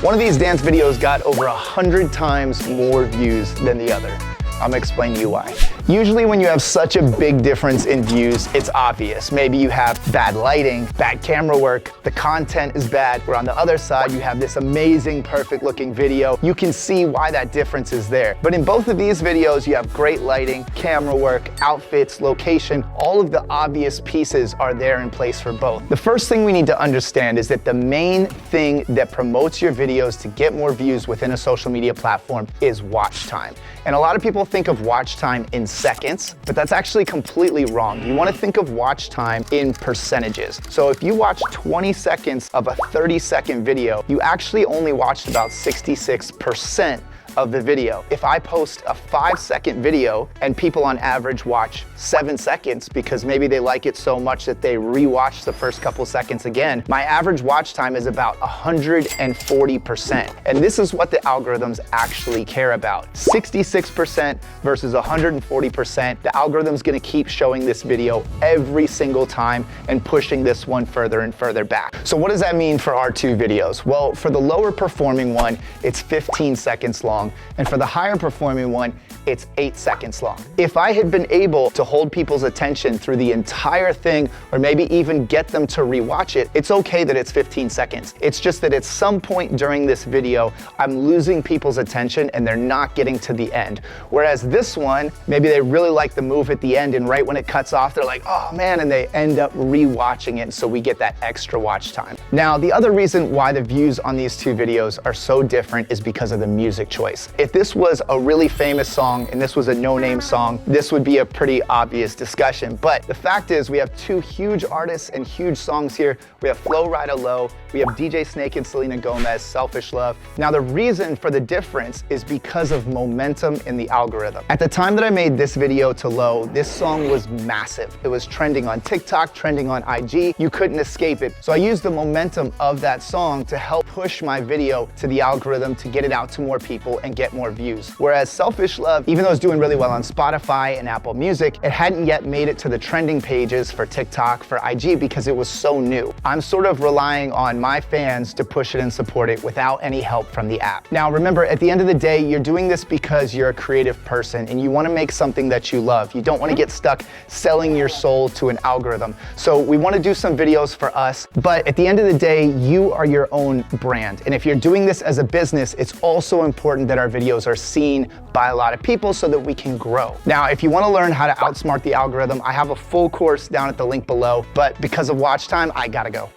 One of these dance videos got over 100 times more views than the other. I'm gonna explain to you why. Usually when you have such a big difference in views, it's obvious. Maybe you have bad lighting, bad camera work, the content is bad, where on the other side you have this amazing, perfect looking video. You can see why that difference is there. But in both of these videos, you have great lighting, camera work, outfits, location, all of the obvious pieces are there in place for both. The first thing we need to understand is that the main thing that promotes your videos to get more views within a social media platform is watch time. And a lot of people think of watch time in seconds, but that's actually completely wrong. You want to think of watch time in percentages. So if you watch 20 seconds of a 30-second video, you actually only watched about 66% of the video. If I post a 5-second video and people on average watch 7 seconds because maybe they like it so much that they rewatch the first couple seconds again, my average watch time is about 140%. And this is what the algorithms actually care about. 66% versus 140%. The algorithm's gonna keep showing this video every single time and pushing this one further and further back. So what does that mean for our two videos? Well, for the lower performing one, it's 15 seconds long. And for the higher performing one, it's 8 seconds long. If I had been able to hold people's attention through the entire thing, or maybe even get them to rewatch it, it's okay that it's 15 seconds. It's just that at some point during this video, I'm losing people's attention and they're not getting to the end. Whereas this one, maybe they really like the move at the end, and right when it cuts off, they're like, oh man, and they end up rewatching it, so we get that extra watch time. Now, the other reason why the views on these two videos are so different is because of the music choice. If this was a really famous song and this was a no-name song, this would be a pretty obvious discussion. But the fact is, we have two huge artists and huge songs here. We have Flo Rida Low, we have DJ Snake and Selena Gomez, Selfish Love. Now the reason for the difference is because of momentum in the algorithm. At the time that I made this video to Low, this song was massive. It was trending on TikTok, trending on IG. You couldn't escape it. So I used the momentum of that song to help push my video to the algorithm to get it out to more people and get more views. Whereas Selfish Love, even though it's doing really well on Spotify and Apple Music, it hadn't yet made it to the trending pages for TikTok, for IG, because it was so new. I'm sort of relying on my fans to push it and support it without any help from the app. Now remember, at the end of the day, you're doing this because you're a creative person and you want to make something that you love. You don't want to get stuck selling your soul to an algorithm. So we want to do some videos for us, but at the end of the day, you are your own brand. And if you're doing this as a business, it's also important that our videos are seen by a lot of people so that we can grow. Now, if you want to learn how to outsmart the algorithm, I have a full course down at the link below, but because of watch time, I gotta go.